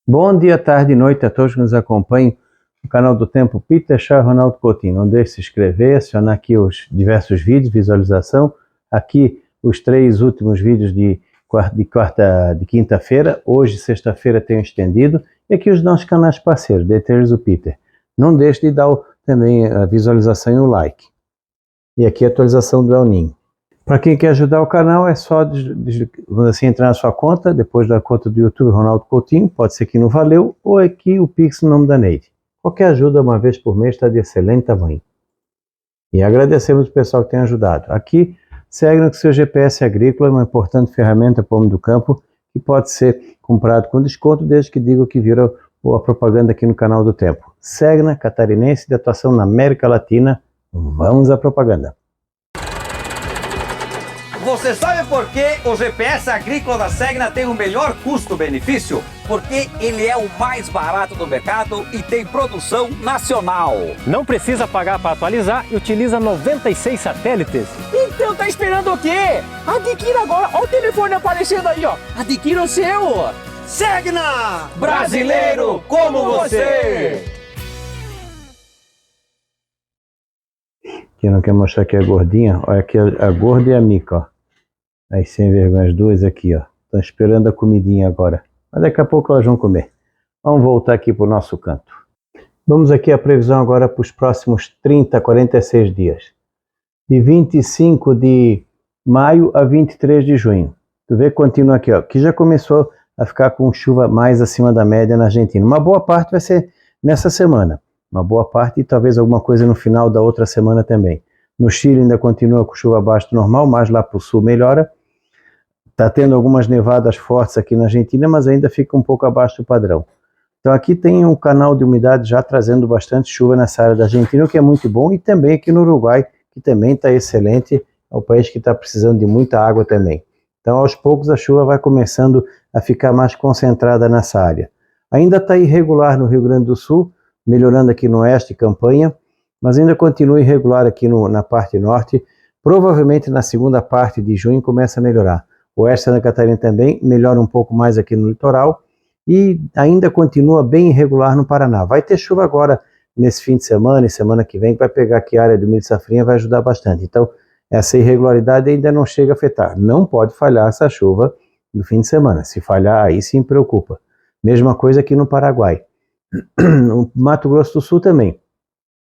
Bom dia, tarde e noite a todos que nos acompanham no canal do Tempo Peter Shaw e Ronaldo Coutinho. Não deixe de se inscrever, acionar aqui os diversos vídeos, visualização. Aqui os 3 últimos vídeos de quinta-feira. Hoje, sexta-feira, tenho estendido. E aqui os nossos canais parceiros, dentre eles o Peter. Não deixe de dar também a visualização e o like. E aqui a atualização do El Ninho. Para quem quer ajudar o canal, é só assim, entrar na sua conta, depois da conta do YouTube Ronaldo Coutinho, pode ser aqui no Valeu, ou aqui o Pix no nome da Neide. Qualquer ajuda, uma vez por mês, está de excelente tamanho. E agradecemos o pessoal que tem ajudado. Aqui, segue que seu GPS agrícola é uma importante ferramenta para o homem do campo, que pode ser comprado com desconto, desde que diga que virou a propaganda aqui no canal do Tempo. Segna, catarinense, de atuação na América Latina. Vamos à propaganda. Você sabe por que o GPS agrícola da Segna tem o melhor custo-benefício? Porque ele é o mais barato do mercado e tem produção nacional. Não precisa pagar para atualizar e utiliza 96 satélites. Então tá esperando o quê? Adquira agora, olha o telefone aparecendo aí, ó. Adquira o seu. Segna! Brasileiro como você! Quem não quer mostrar aqui a gordinha, olha aqui a gorda e a mica, ó. Aí sem vergonha, as duas aqui, ó. Estão esperando a comidinha agora. Mas daqui a pouco elas vão comer. Vamos voltar aqui para o nosso canto. Vamos aqui a previsão agora para os próximos 30, 46 dias. De 25 de maio a 23 de junho. Tu vê que continua aqui, ó. Que já começou a ficar com chuva mais acima da média na Argentina. Uma boa parte vai ser nessa semana. Uma boa parte e talvez alguma coisa no final da outra semana também. No Chile ainda continua com chuva abaixo do normal, mas lá para o sul melhora. Está tendo algumas nevadas fortes aqui na Argentina, mas ainda fica um pouco abaixo do padrão. Então aqui tem um canal de umidade já trazendo bastante chuva nessa área da Argentina, o que é muito bom, e também aqui no Uruguai, que também está excelente, é um país que está precisando de muita água também. Então aos poucos a chuva vai começando a ficar mais concentrada nessa área. Ainda está irregular no Rio Grande do Sul, melhorando aqui no oeste, Campanha, mas ainda continua irregular aqui na parte norte. Provavelmente na segunda parte de junho começa a melhorar. O oeste de Santa Catarina também melhora um pouco mais aqui no litoral e ainda continua bem irregular no Paraná. Vai ter chuva agora nesse fim de semana e semana que vem, que vai pegar aqui a área do milho de safrinha, vai ajudar bastante. Então essa irregularidade ainda não chega a afetar. Não pode falhar essa chuva no fim de semana. Se falhar, aí sim preocupa. Mesma coisa aqui no Paraguai. No Mato Grosso do Sul também.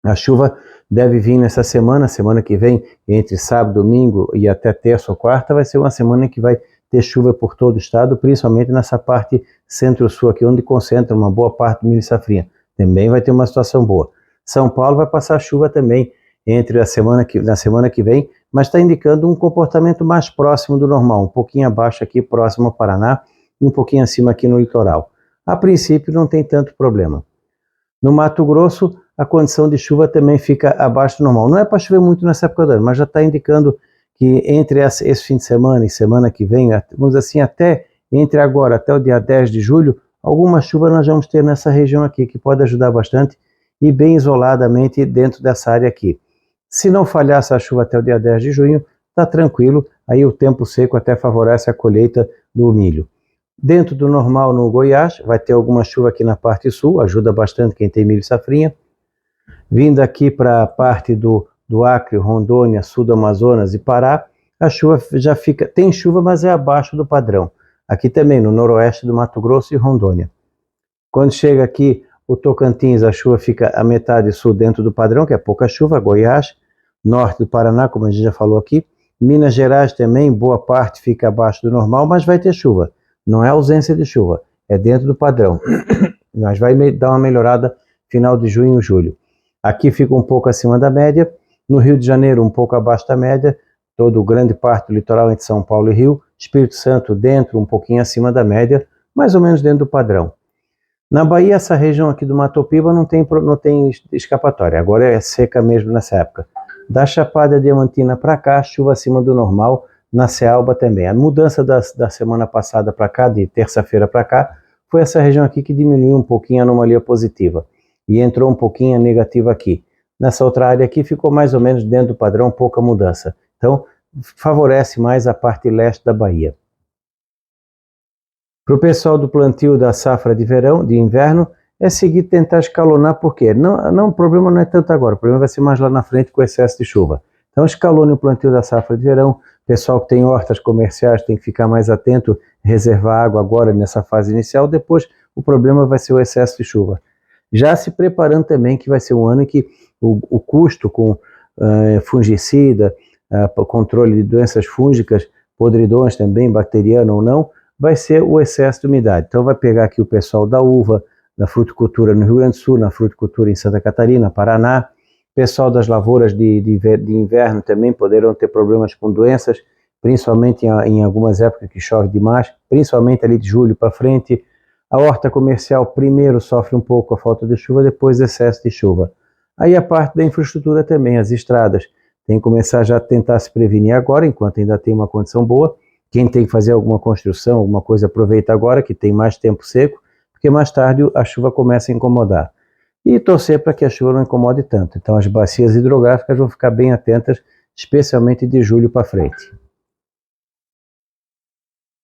A chuva deve vir nessa semana que vem, entre sábado, domingo e até terça ou quarta, vai ser uma semana que vai ter chuva por todo o estado, principalmente nessa parte centro-sul aqui, onde concentra uma boa parte do milho safrinha. Também vai ter uma situação boa. São Paulo vai passar chuva também na semana que vem, mas está indicando um comportamento mais próximo do normal, um pouquinho abaixo aqui, próximo ao Paraná, e um pouquinho acima aqui no litoral. A princípio não tem tanto problema. No Mato Grosso, a condição de chuva também fica abaixo do normal. Não é para chover muito nessa época do ano, mas já está indicando que entre esse fim de semana e semana que vem, vamos dizer assim, entre agora até o dia 10 de julho, alguma chuva nós vamos ter nessa região aqui, que pode ajudar bastante e bem isoladamente dentro dessa área aqui. Se não falhar essa chuva até o dia 10 de junho, está tranquilo, aí o tempo seco até favorece a colheita do milho. Dentro do normal no Goiás, vai ter alguma chuva aqui na parte sul, ajuda bastante quem tem milho safrinha. Vindo aqui para a parte do Acre, Rondônia, sul do Amazonas e Pará, a chuva já fica, tem chuva, mas é abaixo do padrão. Aqui também, no noroeste do Mato Grosso e Rondônia. Quando chega aqui o Tocantins, a chuva fica a metade sul dentro do padrão, que é pouca chuva. Goiás, norte do Paraná, como a gente já falou aqui. Minas Gerais também, boa parte fica abaixo do normal, mas vai ter chuva. Não é ausência de chuva, é dentro do padrão. Mas vai dar uma melhorada final de junho e julho. Aqui fica um pouco acima da média. No Rio de Janeiro, um pouco abaixo da média. Todo grande parte do litoral entre São Paulo e Rio. Espírito Santo dentro, um pouquinho acima da média, mais ou menos dentro do padrão. Na Bahia, essa região aqui do Mato Piba não tem escapatória. Agora é seca mesmo nessa época. Da Chapada Diamantina para cá, chuva acima do normal. Na Cealba também. A mudança da semana passada para cá, de terça-feira para cá, foi essa região aqui que diminuiu um pouquinho a anomalia positiva e entrou um pouquinho a negativa aqui. Nessa outra área aqui ficou mais ou menos dentro do padrão, pouca mudança. Então favorece mais a parte leste da Bahia. Para o pessoal do plantio da safra de verão, de inverno, é seguir tentar escalonar, porque o problema não é tanto agora, o problema vai ser mais lá na frente com o excesso de chuva. Então escalone o plantio da safra de verão, pessoal que tem hortas comerciais tem que ficar mais atento, reservar água agora nessa fase inicial, depois o problema vai ser o excesso de chuva. Já se preparando também que vai ser um ano em que o custo com fungicida, controle de doenças fúngicas, podridões também, bacteriano ou não, vai ser o excesso de umidade. Então vai pegar aqui o pessoal da uva, da fruticultura no Rio Grande do Sul, na fruticultura em Santa Catarina, Paraná, pessoal das lavouras de inverno também poderão ter problemas com doenças, principalmente em algumas épocas que chove demais, principalmente ali de julho para frente. A horta comercial primeiro sofre um pouco a falta de chuva, depois excesso de chuva. Aí a parte da infraestrutura também, as estradas, tem que começar já a tentar se prevenir agora, enquanto ainda tem uma condição boa. Quem tem que fazer alguma construção, alguma coisa, aproveita agora, que tem mais tempo seco, porque mais tarde a chuva começa a incomodar. E torcer para que a chuva não incomode tanto. Então as bacias hidrográficas vão ficar bem atentas, especialmente de julho para frente.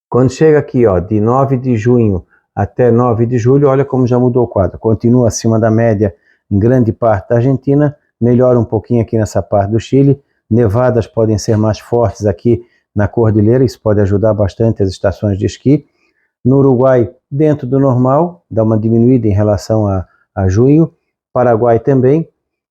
Quando chega aqui, ó, de 9 de junho até 9 de julho, olha como já mudou o quadro. Continua acima da média em grande parte da Argentina, melhora um pouquinho aqui nessa parte do Chile. Nevadas podem ser mais fortes aqui na Cordilheira, isso pode ajudar bastante as estações de esqui. No Uruguai, dentro do normal, dá uma diminuída em relação a junho. Paraguai também.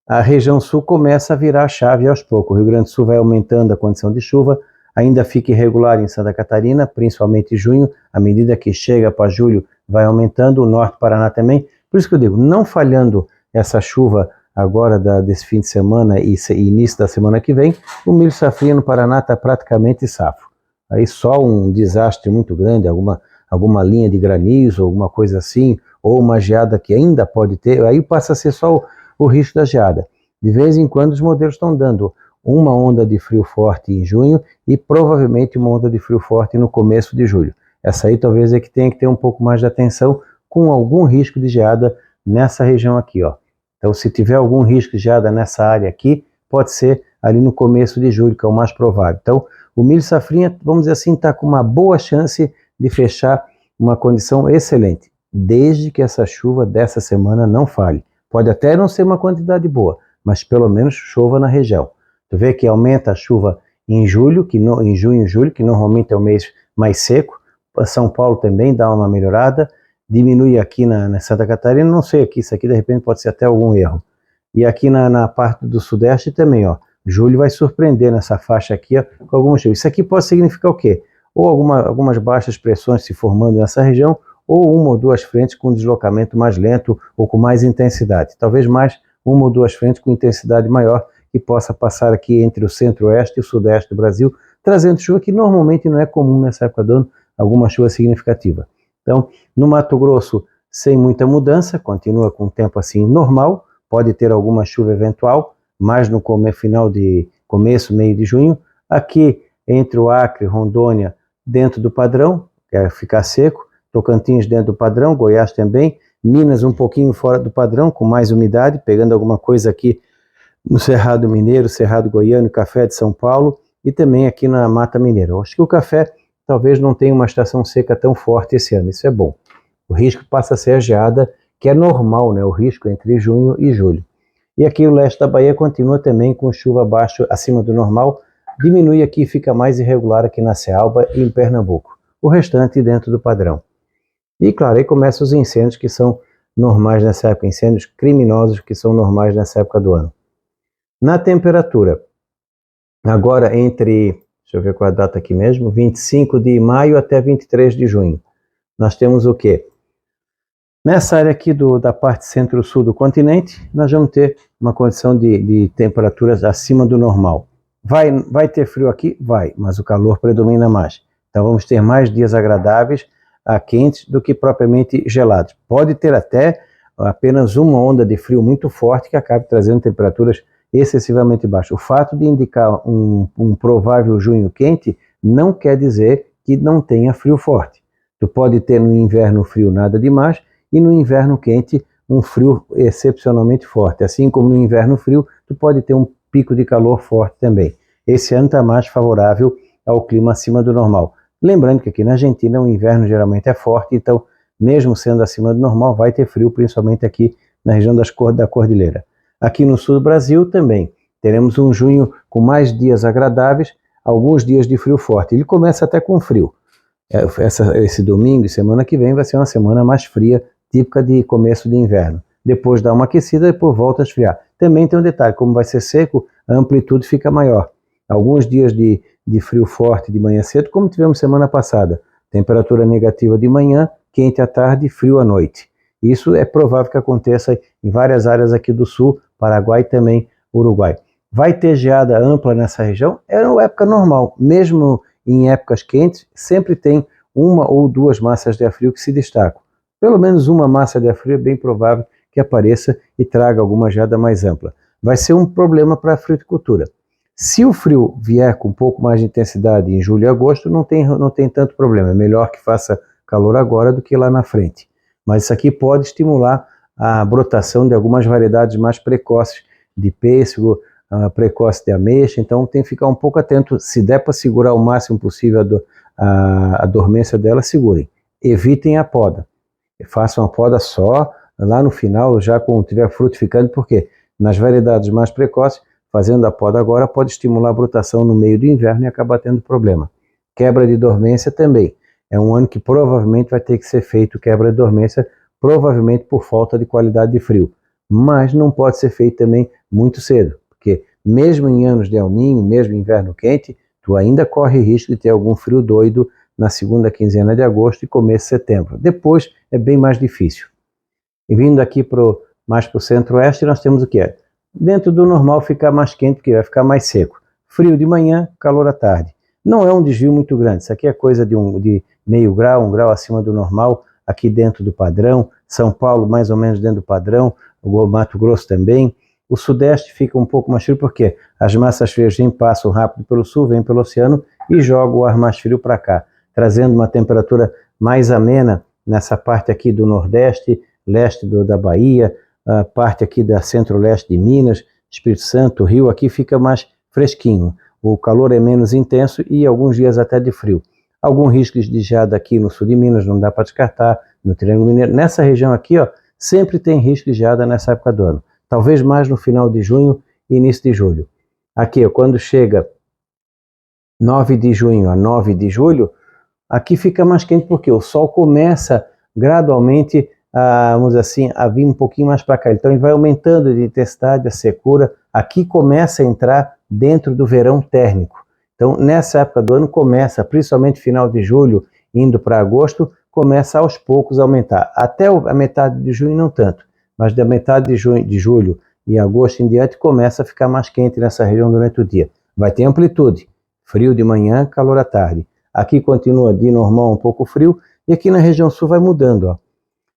A região sul começa a virar a chave aos poucos. O Rio Grande do Sul vai aumentando a condição de chuva, ainda fica irregular em Santa Catarina, principalmente em junho, à medida que chega para julho vai aumentando, o norte do Paraná também. Por isso que eu digo, não falhando essa chuva agora desse fim de semana e início da semana que vem, o milho safrinha no Paraná está praticamente safo. Aí só um desastre muito grande, alguma linha de granizo, alguma coisa assim, ou uma geada que ainda pode ter, aí passa a ser só o risco da geada. De vez em quando os modelos estão dando uma onda de frio forte em junho e provavelmente uma onda de frio forte no começo de julho. Essa aí talvez é que tenha que ter um pouco mais de atenção com algum risco de geada nessa região aqui, ó. Então se tiver algum risco de geada nessa área aqui, pode ser ali no começo de julho, que é o mais provável. Então o milho safrinha, vamos dizer assim, está com uma boa chance de fechar uma condição excelente, desde que essa chuva dessa semana não falhe. Pode até não ser uma quantidade boa, mas pelo menos chova na região. Tu vê que aumenta a chuva em julho, em junho e julho, que normalmente é o mês mais seco. São Paulo também dá uma melhorada, diminui aqui na Santa Catarina, não sei aqui, isso aqui de repente pode ser até algum erro. E aqui na parte do sudeste também, ó, julho vai surpreender nessa faixa aqui, ó, com algumas chuvas. Isso aqui pode significar o quê? Ou algumas baixas pressões se formando nessa região, ou uma ou duas frentes com deslocamento mais lento ou com mais intensidade. Talvez mais uma ou duas frentes com intensidade maior, que possa passar aqui entre o centro-oeste e o sudeste do Brasil, trazendo chuva que normalmente não é comum nessa época do ano, alguma chuva significativa. Então, no Mato Grosso, sem muita mudança, continua com o tempo assim normal, pode ter alguma chuva eventual, mais no começo, meio de junho. Aqui, entre o Acre e Rondônia, dentro do padrão, quer ficar seco, Tocantins dentro do padrão, Goiás também, Minas um pouquinho fora do padrão, com mais umidade, pegando alguma coisa aqui no Cerrado Mineiro, Cerrado Goiano, Café de São Paulo e também aqui na Mata Mineira. Eu acho que o café talvez não tenha uma estação seca tão forte esse ano, isso é bom. O risco passa a ser a geada, que é normal, né? O risco entre junho e julho. E aqui o leste da Bahia continua também com chuva abaixo, acima do normal, diminui aqui e fica mais irregular aqui na Cealba e em Pernambuco. O restante dentro do padrão. E claro, aí começam os incêndios que são normais nessa época, incêndios criminosos que são normais nessa época do ano. Na temperatura, agora deixa eu ver qual é a data aqui mesmo, 25 de maio até 23 de junho, nós temos o quê? Nessa área aqui da parte centro-sul do continente, nós vamos ter uma condição de temperaturas acima do normal. Vai ter frio aqui? Vai, mas o calor predomina mais. Então vamos ter mais dias agradáveis, quentes, do que propriamente gelados. Pode ter até apenas uma onda de frio muito forte que acabe trazendo temperaturas excessivamente baixas. O fato de indicar um provável junho quente não quer dizer que não tenha frio forte. Tu pode ter no inverno frio nada demais e no inverno quente um frio excepcionalmente forte. Assim como no inverno frio, tu pode ter um pico de calor forte também. Esse ano está mais favorável ao clima acima do normal. Lembrando que aqui na Argentina o inverno geralmente é forte, então mesmo sendo acima do normal vai ter frio, principalmente aqui na região da Cordilheira. Aqui no sul do Brasil também teremos um junho com mais dias agradáveis, alguns dias de frio forte. Ele começa até com frio. Esse domingo e semana que vem vai ser uma semana mais fria, típica de começo de inverno. Depois dá uma aquecida e depois volta a esfriar. Também tem um detalhe, como vai ser seco, a amplitude fica maior. Alguns dias de frio forte de manhã cedo, como tivemos semana passada. Temperatura negativa de manhã, quente à tarde e frio à noite. Isso é provável que aconteça em várias áreas aqui do sul, Paraguai e também Uruguai. Vai ter geada ampla nessa região? É uma época normal. Mesmo em épocas quentes, sempre tem uma ou duas massas de ar frio que se destacam. Pelo menos uma massa de ar frio é bem provável que apareça e traga alguma geada mais ampla. Vai ser um problema para a fruticultura. Se o frio vier com um pouco mais de intensidade em julho e agosto, não tem tanto problema. É melhor que faça calor agora do que lá na frente. Mas isso aqui pode estimular a brotação de algumas variedades mais precoces de pêssego, precoce de ameixa, então tem que ficar um pouco atento. Se der para segurar o máximo possível a dormência dela, segurem. Evitem a poda. Façam a poda só lá no final, já quando estiver frutificando, porque nas variedades mais precoces, fazendo a poda agora pode estimular a brotação no meio do inverno e acabar tendo problema. Quebra de dormência também. É um ano que provavelmente vai ter que ser feito quebra de dormência, provavelmente por falta de qualidade de frio. Mas não pode ser feito também muito cedo, porque mesmo em anos de El Niño, mesmo em inverno quente, tu ainda corre risco de ter algum frio doido na segunda quinzena de agosto e começo de setembro. Depois é bem mais difícil. E vindo aqui mais para o centro-oeste, nós temos o que é? Dentro do normal ficar mais quente, porque vai ficar mais seco. Frio de manhã, calor à tarde. Não é um desvio muito grande, isso aqui é coisa de meio grau, 1 grau acima do normal, aqui dentro do padrão. São Paulo mais ou menos dentro do padrão, o Mato Grosso também. O sudeste fica um pouco mais frio porque as massas frias passam rápido pelo sul, vêm pelo oceano e jogam o ar mais frio para cá, trazendo uma temperatura mais amena nessa parte aqui do nordeste, leste da Bahia, a parte aqui da centro-leste de Minas, Espírito Santo, Rio, aqui fica mais fresquinho. O calor é menos intenso e alguns dias até de frio. Alguns riscos de geada aqui no sul de Minas, não dá para descartar, no Triângulo Mineiro. Nessa região aqui, ó, sempre tem risco de geada nessa época do ano. Talvez mais no final de junho e início de julho. Aqui, ó, quando chega 9 de junho a 9 de julho, aqui fica mais quente porque o sol começa gradualmente vamos dizer assim, a vir um pouquinho mais para cá. Então ele vai aumentando de intensidade, a secura. Aqui começa a entrar dentro do verão térmico. Então nessa época do ano começa, principalmente final de julho, indo para agosto, começa aos poucos a aumentar. Até a metade de junho não tanto, mas da metade de julho e agosto em diante começa a ficar mais quente nessa região durante o dia. Vai ter amplitude, frio de manhã, calor à tarde. Aqui continua de normal um pouco frio e aqui na região sul vai mudando, ó.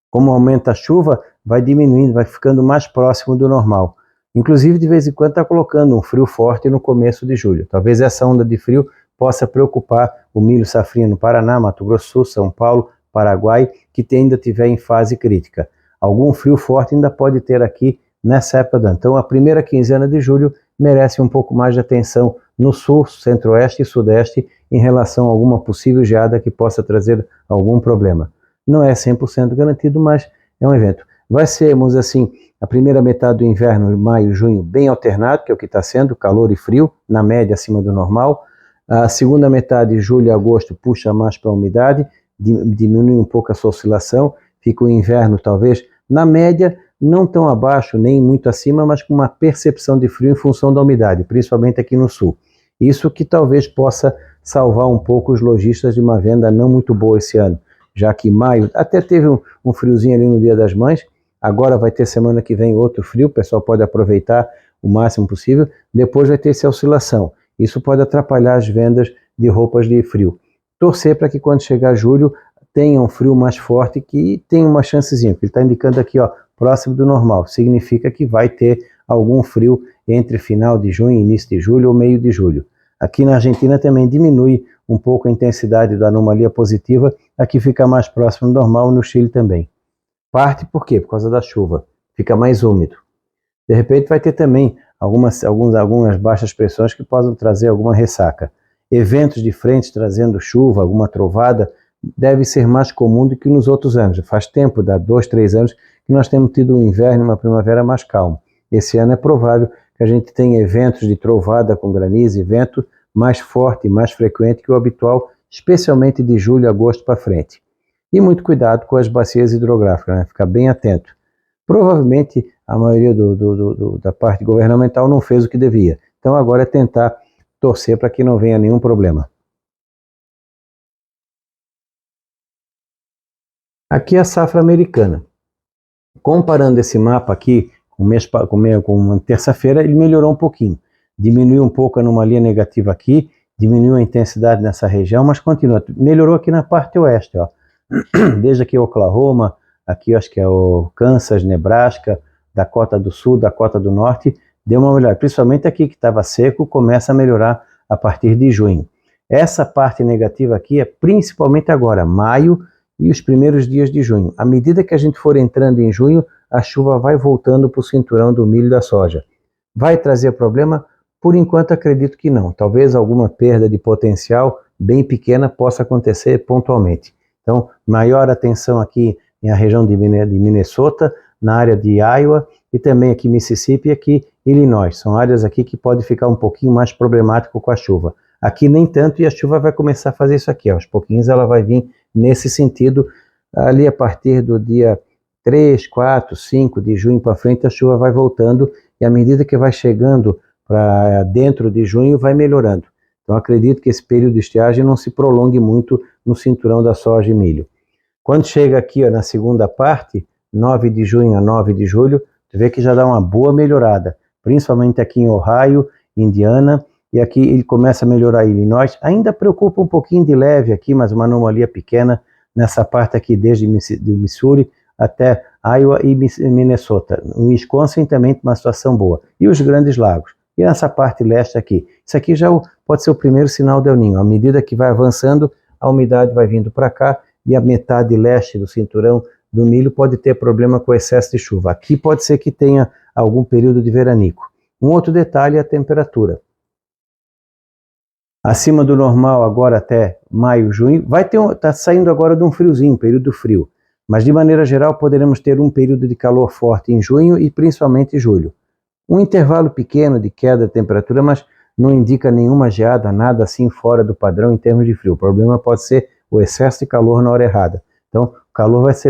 Como aumenta a chuva, vai diminuindo, vai ficando mais próximo do normal. Inclusive, de vez em quando está colocando um frio forte no começo de julho. Talvez essa onda de frio possa preocupar o milho safrinha no Paraná, Mato Grosso do Sul, São Paulo, Paraguai, que ainda estiver em fase crítica. Algum frio forte ainda pode ter aqui nessa época do ano. Então, a primeira quinzena de julho merece um pouco mais de atenção no sul, centro-oeste e sudeste em relação a alguma possível geada que possa trazer algum problema. Não é 100% garantido, mas é um evento. Vai ser, assim, a primeira metade do inverno, maio, junho, bem alternado, que é o que está sendo, calor e frio, na média acima do normal. A segunda metade, julho e agosto, puxa mais para a umidade, diminui um pouco a sua oscilação, fica o inverno talvez na média, não tão abaixo, nem muito acima, mas com uma percepção de frio em função da umidade, principalmente aqui no sul. Isso que talvez possa salvar um pouco os lojistas de uma venda não muito boa esse ano, já que maio até teve um friozinho ali no Dia das Mães, agora vai ter semana que vem outro frio, o pessoal pode aproveitar o máximo possível, depois vai ter essa oscilação, isso pode atrapalhar as vendas de roupas de frio. Torcer para que quando chegar julho tenha um frio mais forte, que tenha uma chancezinha, que ele está indicando aqui, ó, próximo do normal, significa que vai ter algum frio entre final de junho, início de julho ou meio de julho. Aqui na Argentina também diminui um pouco a intensidade da anomalia positiva, aqui fica mais próximo do normal, no Chile também. Parte por quê? Por causa da chuva, fica mais úmido. De repente vai ter também algumas baixas pressões que possam trazer alguma ressaca. eventos de frente trazendo chuva, alguma trovada, deve ser mais comum do que nos outros anos. Faz tempo, dá 2, 3 anos, que nós temos tido um inverno e uma primavera mais calmo. Esse ano é provável que a gente tenha eventos de trovada com granizo e vento mais forte e mais frequente que o habitual, especialmente de julho a agosto para frente. E muito cuidado com as bacias hidrográficas, né? Ficar bem atento. Provavelmente a maioria da parte governamental não fez o que devia. Então agora é tentar torcer para que não venha nenhum problema. Aqui é a safra americana. Comparando esse mapa aqui com uma terça-feira, ele melhorou um pouquinho. Diminuiu um pouco a anomalia negativa aqui, diminuiu a intensidade nessa região, mas continua. Melhorou aqui na parte oeste, ó. Desde aqui Oklahoma, aqui acho que é o Kansas, Nebraska, Dakota do Sul, Dakota do Norte, deu uma melhora. Principalmente aqui que estava seco, começa a melhorar a partir de junho. Essa parte negativa aqui é principalmente agora, maio e os primeiros dias de junho. À medida que a gente for entrando em junho, a chuva vai voltando para o cinturão do milho e da soja. Vai trazer problema? Por enquanto acredito que não. Talvez alguma perda de potencial bem pequena possa acontecer pontualmente. Então, maior atenção aqui na região de Minnesota, na área de Iowa e também aqui Mississippi e aqui Illinois. São áreas aqui que pode ficar um pouquinho mais problemático com a chuva. Aqui nem tanto, e a chuva vai começar a fazer isso aqui. Aos pouquinhos ela vai vir nesse sentido. Ali a partir do dia 3, 4, 5 de junho para frente, a chuva vai voltando e à medida que vai chegando para dentro de junho, vai melhorando. Então acredito que esse período de estiagem não se prolongue muito no cinturão da soja e milho. Quando chega aqui ó, na segunda parte, 9 de junho a 9 de julho, tu vê que já dá uma boa melhorada, principalmente aqui em Ohio, Indiana, e aqui ele começa a melhorar em Illinois. Ainda preocupa um pouquinho de leve aqui, mas uma anomalia pequena nessa parte aqui, desde o Missouri até Iowa e Minnesota. O Wisconsin também tem uma situação boa. E os Grandes Lagos. E nessa parte leste aqui. Isso aqui já pode ser o primeiro sinal de El Niño. À medida que vai avançando, a umidade vai vindo para cá e a metade leste do cinturão do milho pode ter problema com excesso de chuva. Aqui pode ser que tenha algum período de veranico. Um outro detalhe é a temperatura. Acima do normal agora até maio, junho, está saindo agora de um friozinho, período frio. Mas de maneira geral poderemos ter um período de calor forte em junho e principalmente em julho. Um intervalo pequeno de queda de temperatura, mas não indica nenhuma geada, nada assim fora do padrão em termos de frio. O problema pode ser o excesso de calor na hora errada. Então,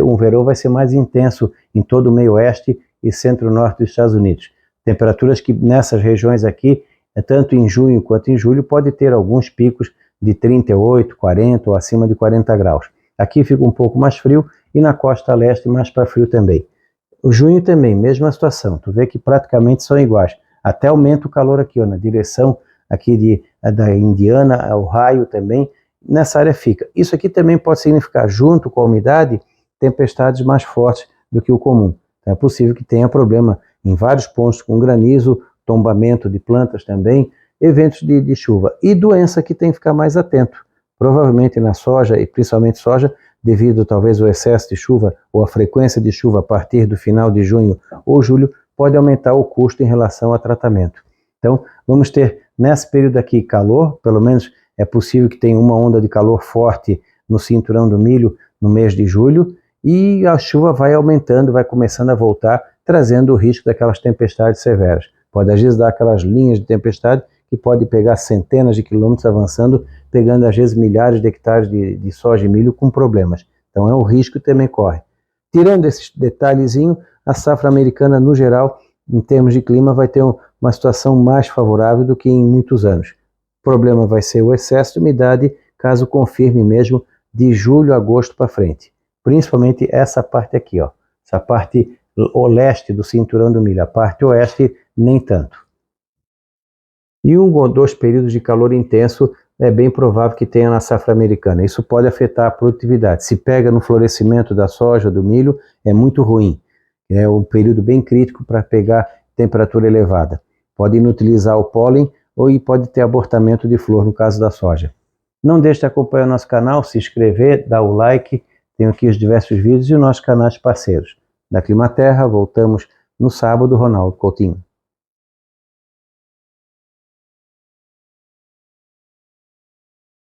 o verão vai ser mais intenso em todo o meio oeste e centro-norte dos Estados Unidos. Temperaturas que nessas regiões aqui, tanto em junho quanto em julho, pode ter alguns picos de 38, 40 ou acima de 40 graus. Aqui fica um pouco mais frio e na costa leste mais para frio também. O junho também, mesma situação, tu vê que praticamente são iguais. Até aumenta o calor aqui, ó, na direção aqui da Indiana, Ohio também, nessa área fica. Isso aqui também pode significar, junto com a umidade, tempestades mais fortes do que o comum. Então, é possível que tenha problema em vários pontos com granizo, tombamento de plantas também, eventos de chuva. E doença que tem que ficar mais atento. Provavelmente na soja, e principalmente soja, devido talvez ao excesso de chuva ou a frequência de chuva a partir do final de junho ou julho, pode aumentar o custo em relação ao tratamento. Então, vamos ter nesse período aqui calor, pelo menos é possível que tenha uma onda de calor forte no cinturão do milho no mês de julho, e a chuva vai aumentando, vai começando a voltar, trazendo o risco daquelas tempestades severas. Pode às vezes dar aquelas linhas de tempestade que pode pegar centenas de quilômetros avançando, pegando às vezes milhares de hectares de soja e milho com problemas. Então é um risco que também corre. Tirando esse detalhezinho, a safra americana no geral, em termos de clima, vai ter uma situação mais favorável do que em muitos anos. O problema vai ser o excesso de umidade, caso confirme mesmo, de julho a agosto para frente. Principalmente essa parte aqui, ó, essa parte leste do cinturão do milho, a parte oeste nem tanto. E 1 ou 2 períodos de calor intenso é bem provável que tenha na safra americana. Isso pode afetar a produtividade. Se pega no florescimento da soja, do milho, é muito ruim. É um período bem crítico para pegar temperatura elevada. Pode inutilizar o pólen ou pode ter abortamento de flor no caso da soja. Não deixe de acompanhar nosso canal, se inscrever, dar o like. Tenho aqui os diversos vídeos e os nossos canais parceiros. Da Climaterra, voltamos no sábado, Ronaldo Coutinho.